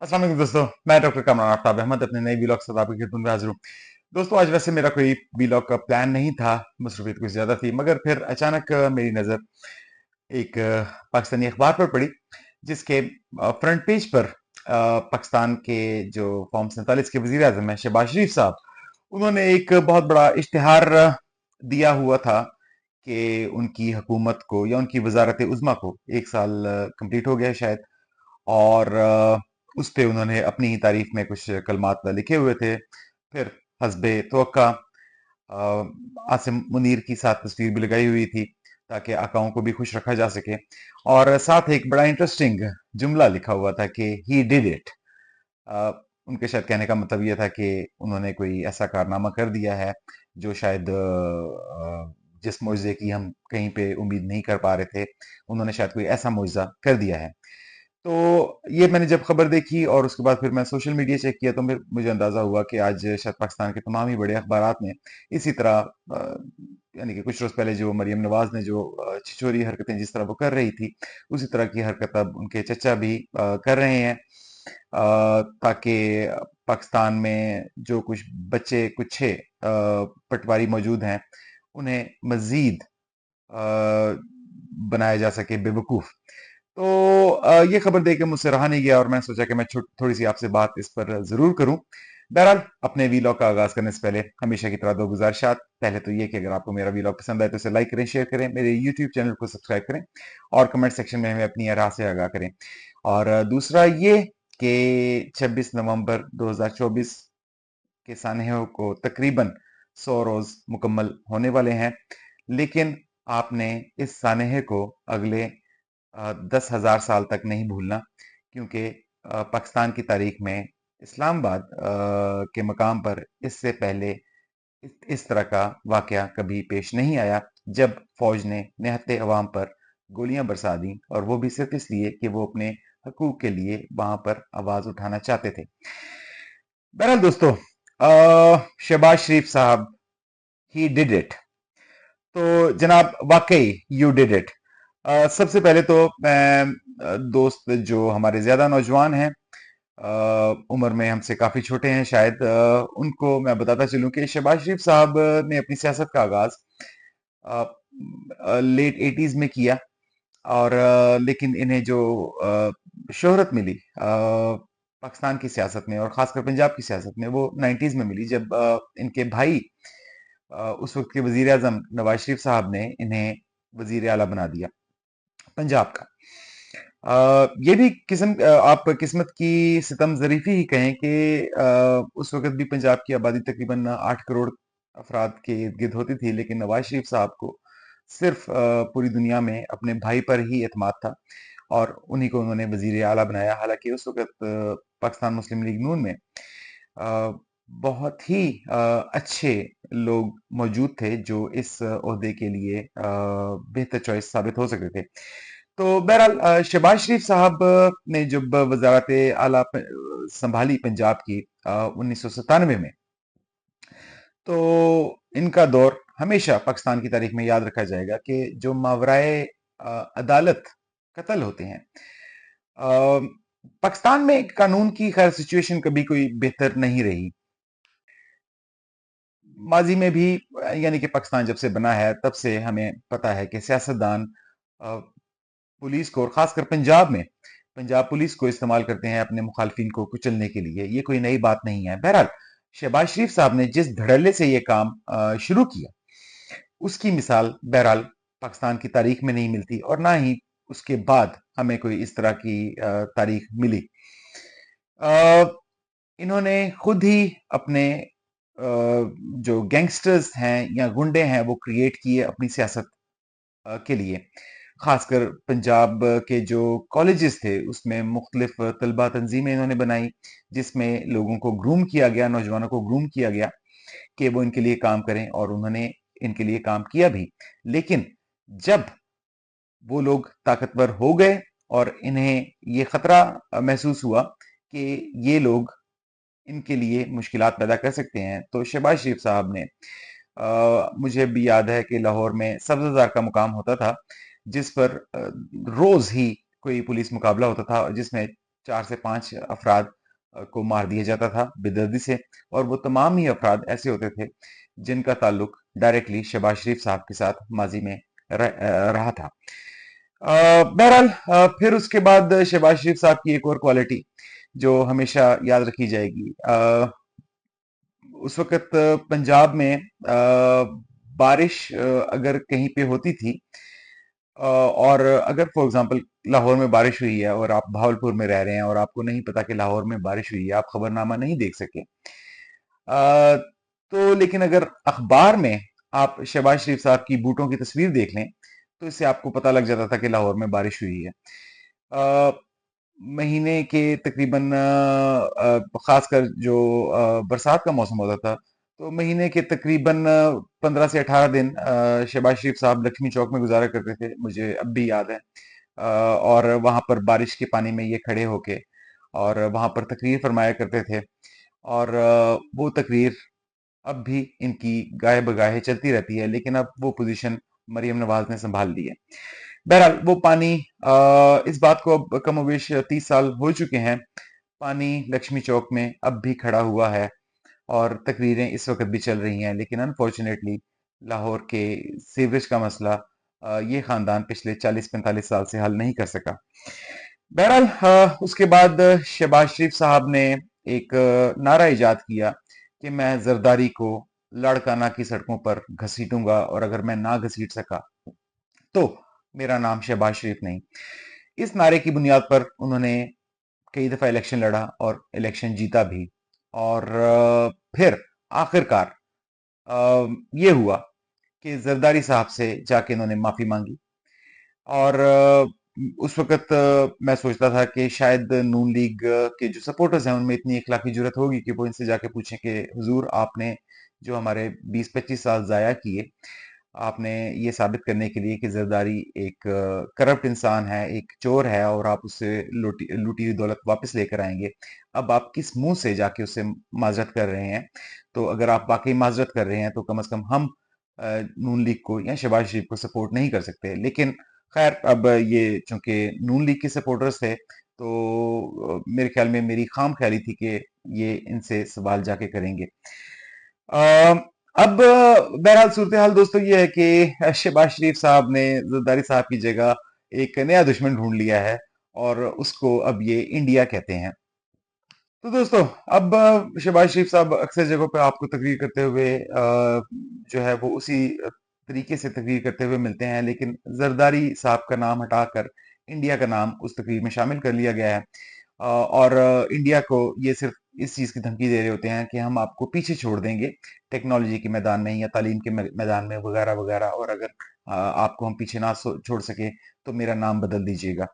अस्सलाम वालेकुम दोस्तों। मैं डॉक्टर कमरान आफ्ताब अहमद अपने नए व्लॉग से आपकी खिदमत में हाजिर हूँ। दोस्तों, आज वैसे मेरा कोई व्लॉग का प्लान नहीं था, मसरूफियत कुछ ज्यादा थी, मगर फिर अचानक मेरी नजर एक पाकिस्तानी अखबार पर पड़ी, जिसके फ्रंट पेज पर पाकिस्तान के जो फॉर्म 47 के वजीर आजम है शहबाज शरीफ साहब, उन्होंने एक बहुत बड़ा इश्तिहार दिया हुआ था कि उनकी हुकूमत को या उनकी वजारत उज़्मा को 1 साल कंप्लीट हो गया है शायद। और उस पे उन्होंने अपनी ही तारीफ में कुछ कलमात लिखे हुए थे। फिर हस्बे तवक्का आसिम मुनीर की साथ तस्वीर भी लगाई हुई थी, ताकि आकाओं को भी खुश रखा जा सके। और साथ एक बड़ा इंटरेस्टिंग जुमला लिखा हुआ था कि ही डिड इट। उनके शायद कहने का मतलब ये था कि उन्होंने कोई ऐसा कारनामा कर दिया है जो शायद जिस मुआवजे की हम कहीं पे उम्मीद नहीं कर पा रहे थे, उन्होंने शायद कोई ऐसा मुआवजा कर दिया है। तो ये मैंने जब खबर देखी और उसके बाद फिर मैं सोशल मीडिया चेक किया, तो फिर मुझे अंदाजा हुआ कि आज शायद पाकिस्तान के तमाम ही बड़े अखबारात में इसी तरह यानी कि कुछ रोज पहले जो मरियम नवाज ने जो छिछोरी हरकतें जिस तरह वो कर रही थी, उसी तरह की हरकत अब उनके चचा भी कर रहे हैं, ताकि पाकिस्तान में जो कुछ बच्चे कुछ पटवारी मौजूद हैं, उन्हें मजीद बनाया जा सके बेवकूफ। तो ये खबर देख के मुझसे रहा नहीं गया और मैं सोचा कि मैं थोड़ी सी आपसे बात इस पर जरूर करूं। बहरहाल, अपने वीलॉग का आगाज करने से पहले हमेशा की तरह दो गुजारिशात। पहले तो ये कि अगर आपको मेरा वीलॉग पसंद आए तो इसे लाइक करें, शेयर करें, मेरे यूट्यूब चैनल को सब्सक्राइब करें और कमेंट सेक्शन में हमें अपनी राय से आगाह करें। और दूसरा ये कि 26 नवंबर 2024 के सानहे को तकरीबन 100 रोज मुकम्मल होने वाले हैं, लेकिन आपने इस सानहे को अगले 10,000 साल तक नहीं भूलना, क्योंकि पाकिस्तान की तारीख में इस्लामाबाद के मकाम पर इससे पहले इस तरह का वाकया कभी पेश नहीं आया, जब फौज ने निहत्ते अवाम पर गोलियां बरसा दी, और वो भी सिर्फ इसलिए कि वो अपने हकूक के लिए वहां पर आवाज उठाना चाहते थे। बहरहाल दोस्तों, शहबाज शरीफ साहब, ही डिड इट। तो जनाब, वाकई यू डिड इट। सबसे पहले तो मैं दोस्त जो हमारे ज्यादा नौजवान हैं, उम्र में हमसे काफी छोटे हैं शायद, उनको मैं बताता चलूं कि शहबाज शरीफ साहब ने अपनी सियासत का आगाज लेट 80s में किया। और लेकिन इन्हें जो शोहरत मिली पाकिस्तान की सियासत में और खासकर पंजाब की सियासत में, वो 90s में मिली, जब इनके भाई उस वक्त के वजीर आजम नवाज शरीफ साहब ने इन्हें वजीर आला बना दिया पंजाब का। ये भी आप किस्मत की सितम जरीफी ही कहें कि उस वक्त भी पंजाब की आबादी तकरीबन 8 करोड़ अफराद के इर्द गिर्द होती थी, लेकिन नवाज शरीफ साहब को सिर्फ पूरी दुनिया में अपने भाई पर ही एतमाद था और उन्हीं को उन्होंने वजीर आला बनाया। हालांकि उस वक्त पाकिस्तान मुस्लिम लीग नून में अ, बहुत ही अच्छे लोग मौजूद थे जो इस ओहदे के लिए बेहतर चॉइस साबित हो सकते थे। तो बहरहाल, शहबाज शरीफ साहब ने जब वजारत आला संभाली पंजाब की 1997 में, तो इनका दौर हमेशा पाकिस्तान की तारीख में याद रखा जाएगा कि जो मावराए अदालत कत्ल होते हैं, पाकिस्तान में कानून की खैर सिचुएशन कभी कोई बेहतर नहीं रही माजी में भी। यानी कि पाकिस्तान जब से बना है तब से हमें पता है कि सियासतदान पुलिस को, और खासकर पंजाब में पंजाब पुलिस को इस्तेमाल करते हैं अपने मुखालफिन को कुचलने के लिए। ये कोई नई बात नहीं है। बहरहाल, शहबाज शरीफ साहब ने जिस धड़ल्ले से ये काम शुरू किया, उसकी मिसाल बहरहाल पाकिस्तान की तारीख में नहीं मिलती, और ना ही उसके बाद हमें कोई इस तरह की तारीख मिली। अ, इन्होंने खुद ही अपने जो गैंगस्टर्स हैं या गुंडे हैं वो क्रिएट किए अपनी सियासत के लिए। खासकर पंजाब के जो कॉलेजेस थे उसमें मुख्तलिफ तलबा तंजीमें इन्होंने बनाई, जिसमें लोगों को ग्रूम किया गया, नौजवानों को ग्रूम किया गया कि वो इनके लिए काम करें, और उन्होंने इनके लिए काम किया भी। लेकिन जब वो लोग ताकतवर हो गए और इन्हें ये खतरा महसूस हुआ कि ये लोग इनके लिए मुश्किलात पैदा कर सकते हैं, तो शहबाज शरीफ साहब ने मुझे भी याद है कि लाहौर में सब्ज़ाज़ार का मुकाम होता था, जिस पर रोज ही कोई पुलिस मुकाबला होता था, जिसमें 4 से 5 अफराद को मार दिया जाता था बेदर्दी से, और वो तमाम ही अफराद ऐसे होते थे जिनका ताल्लुक डायरेक्टली शहबाज शरीफ साहब के साथ माजी में रहा था। बहरहाल फिर उसके बाद शहबाज शरीफ साहब की एक और क्वालिटी जो हमेशा याद रखी जाएगी, उस वक्त पंजाब में बारिश अगर कहीं पे होती थी, और अगर फॉर एग्जांपल लाहौर में बारिश हुई है और आप भावलपुर में रह रहे हैं और आपको नहीं पता कि लाहौर में बारिश हुई है, आप खबरनामा नहीं देख सके, अ, तो लेकिन अगर अखबार में आप शहबाज शरीफ साहब की बूटों की तस्वीर देख लें, तो इससे आपको पता लग जाता था कि लाहौर में बारिश हुई है। अ, महीने के तकरीबन खासकर जो बरसात का मौसम होता था, तो महीने के तकरीबन 15 से 18 दिन शहबाज शरीफ साहब लक्ष्मी चौक में गुजारा करते थे, मुझे अब भी याद है। और वहां पर बारिश के पानी में ये खड़े होके और वहां पर तकरीर फरमाया करते थे, और वो तकरीर अब भी इनकी गाहे बगाहे चलती रहती है, लेकिन अब वो पोजीशन मरियम नवाज ने संभाल ली है। बहरहाल वो पानी, इस बात को अब कमोवेश 30 साल हो चुके हैं, पानी लक्ष्मी चौक में अब भी खड़ा हुआ है और तकरीरें इस वक्त भी चल रही हैं, लेकिन अनफॉर्चुनेटली लाहौर के सीवरेज का मसला ये खानदान पिछले 40-45 साल से हल नहीं कर सका। बहरहाल उसके बाद शहबाज शरीफ साहब ने एक नारा इजाद किया कि मैं जरदारी को लाड़काना की सड़कों पर घसीटूंगा, और अगर मैं ना घसीट सका तो मेरा नाम शहबाज शरीफ नहीं। इस नारे की बुनियाद पर उन्होंने कई दफा इलेक्शन लड़ा और इलेक्शन जीता भी, और फिर आखिरकार ये हुआ कि जरदारी साहब से जाके इन्होंने माफी मांगी। और उस वक्त मैं सोचता था कि शायद नून लीग के जो सपोर्टर्स हैं उनमें इतनी इखलाकी जुर्रत होगी कि वो इनसे जाके पूछें कि हुजूर, आपने जो हमारे 20-25 साल जाया किए, आपने ये साबित करने के लिए कि जरदारी एक करप्ट इंसान है, एक चोर है, और आप उससे लूटी लूटी हुई दौलत वापस लेकर आएंगे, अब आप किस मुंह से जाके उससे माजरत कर रहे हैं? तो अगर आप वाकई माजरत कर रहे हैं तो कम से कम हम नून लीग को या शहबाज शरीफ को सपोर्ट नहीं कर सकते। लेकिन खैर, अब ये चूंकि नून लीग के सपोर्टर्स थे, तो मेरे ख्याल में मेरी खाम ख्याली थी कि ये इनसे सवाल जाके करेंगे। अब बहरहाल सूरत हाल दोस्तों ये है कि शहबाज शरीफ साहब ने जरदारी साहब की जगह एक नया दुश्मन ढूंढ लिया है, और उसको अब ये इंडिया कहते हैं। तो दोस्तों, अब शहबाज शरीफ साहब अक्सर जगहों पे आपको तकरीर करते हुए जो है वो उसी तरीके से तकरीर करते हुए मिलते हैं, लेकिन जरदारी साहब का नाम हटाकर इंडिया का नाम उस तकरीर में शामिल कर लिया गया है। और इंडिया को ये सिर्फ इस चीज की धमकी दे रहे होते हैं कि हम आपको पीछे छोड़ देंगे टेक्नोलॉजी के मैदान में या तालीम के मैदान में वगैरह वगैरह, और अगर आपको हम पीछे ना छोड़ सके तो मेरा नाम बदल दीजिएगा।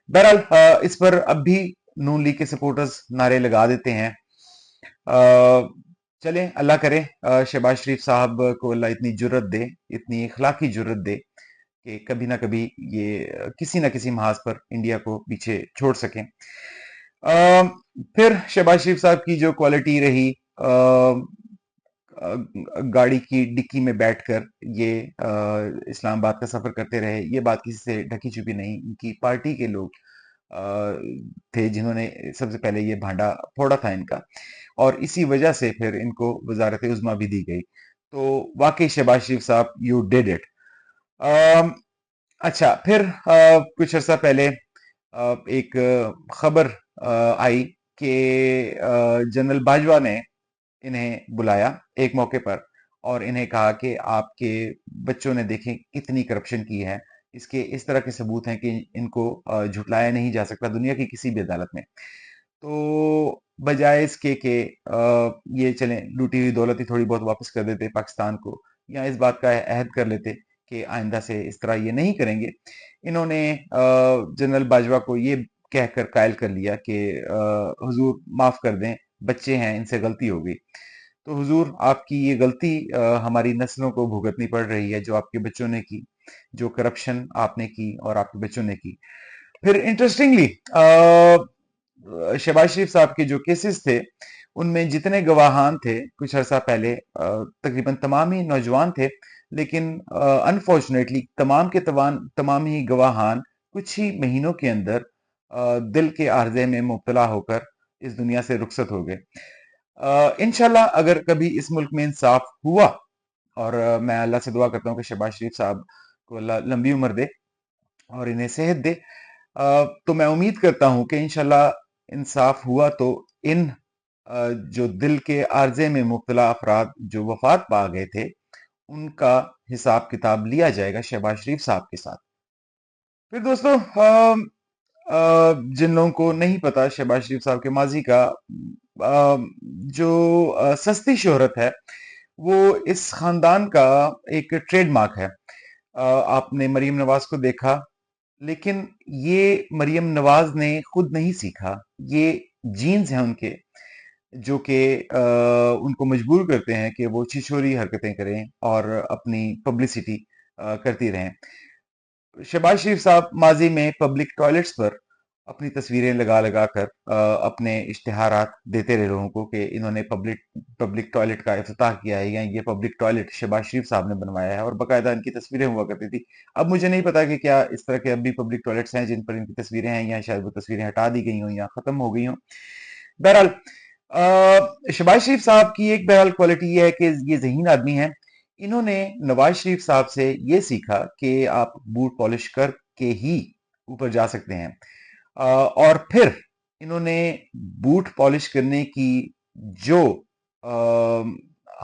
बहरहाल इस पर अब भी नून लीग के सपोर्टर्स नारे लगा देते हैं। चलें, अल्लाह करे शहबाज शरीफ साहब को अल्लाह इतनी जुर्रत दे, इतनी इखलाकी जुर्रत दे कि कभी ना कभी ये किसी ना किसी महाज पर इंडिया को पीछे छोड़ सकें। फिर शहबाज शरीफ साहब की जो क्वालिटी रही, गाड़ी की डिक्की में बैठकर ये इस्लामाबाद का सफर करते रहे, ये बात किसी से ढकी छुपी नहीं। इनकी पार्टी के लोग अ, थे जिन्होंने सबसे पहले ये भांडा फोड़ा था इनका, और इसी वजह से फिर इनको वजारत उज़्मा भी दी गई। तो वाकई शहबाज शरीफ साहब, यू डिड इट। अच्छा, फिर कुछ अर्सा पहले एक खबर आई कि जनरल बाजवा ने इन्हें बुलाया एक मौके पर और इन्हें कहा कि आपके बच्चों ने देखें कितनी करप्शन की है, इसके इस तरह के सबूत हैं कि इनको झुटलाया नहीं जा सकता दुनिया की किसी भी अदालत में। तो बजाय इसके कि ये चलें लूटी हुई दौलत ही थोड़ी बहुत वापस कर देते पाकिस्तान को, या इस बात का अहद कर लेते कि आइंदा से इस तरह ये नहीं करेंगे, इन्होंने जनरल बाजवा को ये कहकर कायल कर लिया कि हुजूर माफ कर दें, बच्चे हैं, इनसे गलती हो गई। तो हुजूर, आपकी ये गलती हमारी नस्लों को भुगतनी पड़ रही है, जो आपके बच्चों ने की, जो करप्शन आपने की और आपके बच्चों ने की। फिर इंटरेस्टिंगली शहबाज शरीफ साहब के जो केसेस थे, उनमें जितने गवाहान थे कुछ अर्सा पहले, तकरीबन तमाम ही नौजवान थे, लेकिन अनफॉर्चुनेटली तमाम के तमाम ही गवाहान कुछ ही महीनों के अंदर दिल के आर्जे में मुब्तला होकर इस दुनिया से रुखसत हो गए। इंशाल्लाह अगर कभी इस मुल्क में इंसाफ हुआ, और मैं अल्लाह से दुआ करता हूँ कि शहबाज शरीफ साहब को अल्लाह लंबी उम्र दे और इन्हें सेहत दे, तो मैं उम्मीद करता हूँ कि इंशाल्लाह इंसाफ हुआ तो इन जो दिल के आर्जे में मुब्तला अफराद जो वफात पा गए थे, उनका हिसाब किताब लिया जाएगा शहबाज शरीफ साहब के साथ। फिर दोस्तों, जिन लोगों को नहीं पता शहबाज शरीफ साहब के माजी का, जो सस्ती शोहरत है, वो इस खानदान का एक ट्रेडमार्क है। आपने मरीम नवाज को देखा, लेकिन ये मरियम नवाज ने खुद नहीं सीखा, ये जीन्स हैं उनके, जो कि उनको मजबूर करते हैं कि वो छिछोरी हरकतें करें और अपनी पब्लिसिटी करती रहें। शहबाज शरीफ साहब माजी में पब्लिक टॉयलेट्स पर अपनी तस्वीरें लगा लगा कर अपने इश्तिहारात देते रहे लोगों को कि इन्होंने पब्लिक पब्लिक टॉयलेट का इफ्तिताह किया है, या ये पब्लिक टॉयलेट शहबाज शरीफ साहब ने बनवाया है, और बाकायदा इनकी तस्वीरें हुआ करती थी। अब मुझे नहीं पता कि क्या इस तरह के अब भी पब्लिक टॉयलेट्स हैं जिन पर इनकी तस्वीरें हैं, या शायद वो तस्वीरें हटा दी गई हों या खत्म हो गई हों। बहरहाल, शहबाज शरीफ साहब की एक बहरहाल क्वालिटी ये है कि ये ज़हीन आदमी है। इन्होंने नवाज शरीफ साहब से ये सीखा कि आप बूट पॉलिश करके ही ऊपर जा सकते हैं। और फिर इन्होंने बूट पॉलिश करने की जो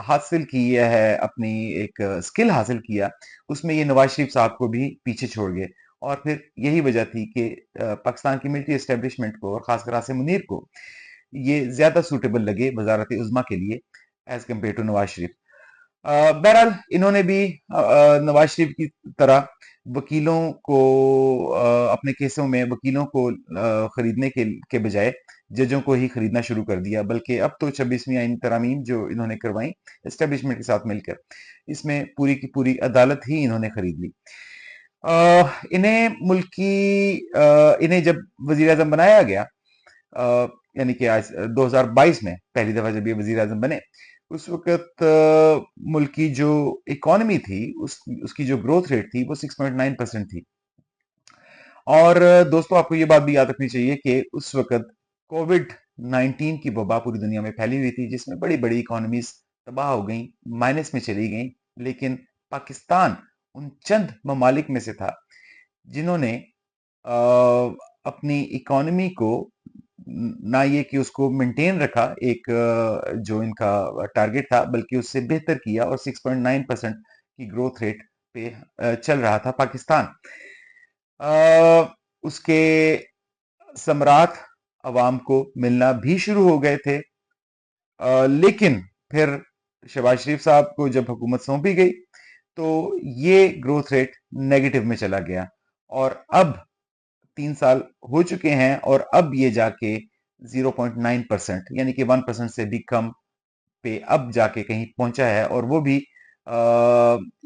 हासिल की है, अपनी एक स्किल हासिल किया, उसमें ये नवाज शरीफ साहब को भी पीछे छोड़ गए। और फिर यही वजह थी कि पाकिस्तान की मिलिट्री एस्टेब्लिशमेंट को और खासकर आसिम मुनीर को ये ज्यादा सूटेबल लगे वजारत उज़्मा के लिए as compare to Nawaz Sharif. बहरहाल इन्होंने भी नवाज शरीफ की तरह वकीलों को, अपने केसों में वकीलों को खरीदने के बजाय जजों को ही खरीदना शुरू कर दिया। बल्कि अब तो 26वीं आईनी तरमीम जो इन्होंने करवाई एस्टेब्लिशमेंट के साथ मिलकर, इसमें पूरी की पूरी अदालत ही इन्होंने खरीद ली। इन्हें मुल्क की इन्हें जब वजीर आजम बनाया गया, यानी कि आज 2022 में पहली दफा जब ये वजीर आजम बने, उस वक्त मुल्क की जो इकोनॉमी थी, उसकी जो ग्रोथ रेट थी वो 6.9% थी। और दोस्तों, आपको ये बात भी याद रखनी चाहिए कि उस वक्त कोविड 19 की वबा पूरी दुनिया में फैली हुई थी, जिसमें बड़ी बड़ी इकोनॉमीज तबाह हो गई, माइनस में चली गई। लेकिन पाकिस्तान उन चंद ममालिक में से था जिन्होंने अपनी इकोनॉमी को ना ये कि उसको मेंटेन रखा, एक जो इनका टारगेट था, बल्कि उससे बेहतर किया, और 6.9% की ग्रोथ रेट पे चल रहा था पाकिस्तान। उसके सम्राट अवाम को मिलना भी शुरू हो गए थे। लेकिन फिर शहबाज शरीफ साहब को जब हुकूमत सौंपी गई, तो ये ग्रोथ रेट नेगेटिव में चला गया, और अब 3 साल हो चुके हैं, और अब ये जाके 0.9%, यानी कि 1% से भी कम पे अब जाके कहीं पहुंचा है। और वो भी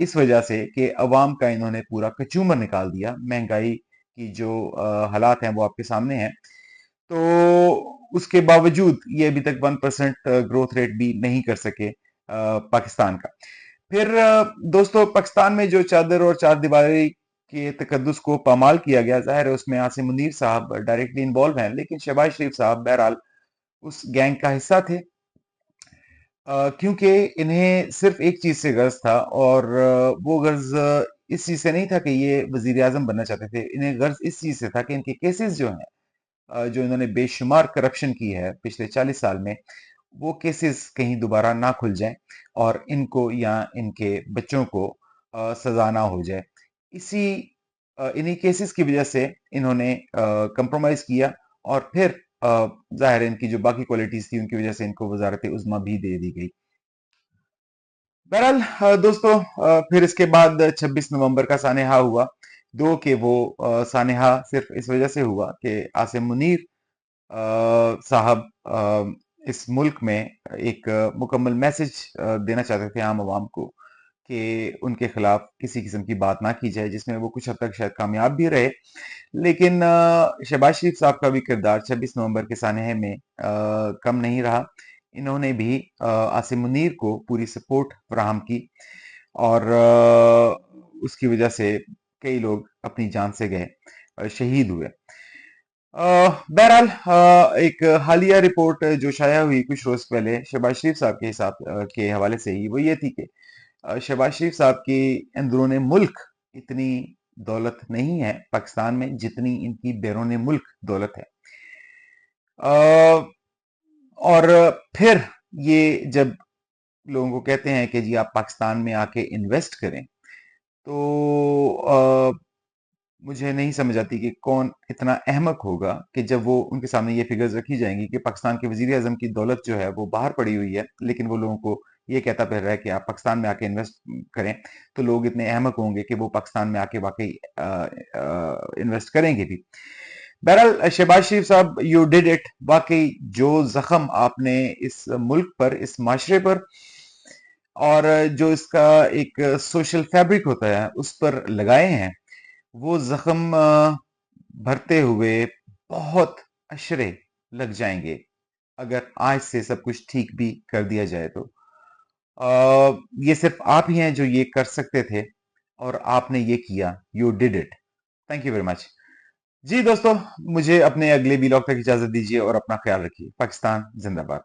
इस वजह से कि अवाम का इन्होंने पूरा कचूमर निकाल दिया। महंगाई की जो हालात हैं वो आपके सामने हैं। तो उसके बावजूद ये अभी तक 1% ग्रोथ रेट भी नहीं कर सके पाकिस्तान का। फिर दोस्तों, पाकिस्तान में जो चादर और चार दीवारी के तकद्दुस को पामाल किया गया, जाहिर है उसमें आसिम मुनीर साहब डायरेक्टली इन्वॉल्व हैं, लेकिन शहबाज शरीफ साहब बहरहाल उस गैंग का हिस्सा थे। क्योंकि इन्हें सिर्फ एक चीज से गर्ज था, और वो गर्ज इस चीज से नहीं था कि ये वजीर आजम बनना चाहते थे। इन्हें गर्ज इस चीज से था कि इनके केसेस जो हैं, जो इन्होंने बेशुमार करप्शन की है पिछले 40 साल में, वो केसेस कहीं दोबारा ना खुल जाएं और इनको या इनके बच्चों को सजा ना हो जाए। इसी इन्हीं केसेस की वजह से इन्होंने कंप्रोमाइज किया, और फिर जाहिर है इनकी जो बाकी क्वालिटीज थी उनकी वजह से इनको वजारत उज़्मा भी दे दी गई। बहरहाल दोस्तों, फिर इसके बाद 26 नवंबर का सानेहा हुआ। दो कि वो सानेहा सिर्फ इस वजह से हुआ कि आसिम मुनीर साहब इस मुल्क में एक मुकम्मल मैसेज देना चाहते थे आम आवाम को कि उनके खिलाफ किसी किस्म की बात ना की जाए, जिसमें वो कुछ हद तक शायद कामयाब भी रहे। लेकिन शहबाज शरीफ साहब का भी किरदार 26 नवंबर के सानहे में कम नहीं रहा। इन्होंने भी आसिम मुनीर को पूरी सपोर्ट फराहम की, और उसकी वजह से कई लोग अपनी जान से गए, शहीद हुए। बहरहाल एक हालिया रिपोर्ट जो शाया हुई कुछ रोज पहले शहबाज शरीफ साहब के हिसाब के हवाले से ही, वो ये थी कि शहबाज शरीफ साहब की अंदरूनी मुल्क इतनी दौलत नहीं है पाकिस्तान में जितनी इनकी बैरून मुल्क दौलत है। अ, और फिर ये जब लोगों को कहते हैं कि जी आप पाकिस्तान में आके इन्वेस्ट करें, तो मुझे नहीं समझ आती कि कौन इतना अहमक होगा कि जब वो उनके सामने ये फिगर्स रखी जाएंगी कि पाकिस्तान के वजीर आजम की दौलत जो है वो बाहर पड़ी हुई है, लेकिन वो लोगों को ये कहता फिर रहा है कि आप पाकिस्तान में आके इन्वेस्ट करें, तो लोग इतने अहमक होंगे कि वो पाकिस्तान में आके वाकई इन्वेस्ट करेंगे भी। बहरहाल शहबाज शरीफ साहब, यू डिड इट। वाकई जो जख्म आपने इस मुल्क पर, इस माशरे पर और जो इसका एक सोशल फैब्रिक होता है उस पर लगाए हैं, वो जख्म भरते हुए बहुत अशरे लग जाएंगे अगर आज से सब कुछ ठीक भी कर दिया जाए तो। ये सिर्फ आप ही हैं जो ये कर सकते थे और आपने ये किया। You did it. Thank you very much. जी दोस्तों, मुझे अपने अगले व्लॉग तक इजाजत दीजिए और अपना ख्याल रखिए। पाकिस्तान जिंदाबाद।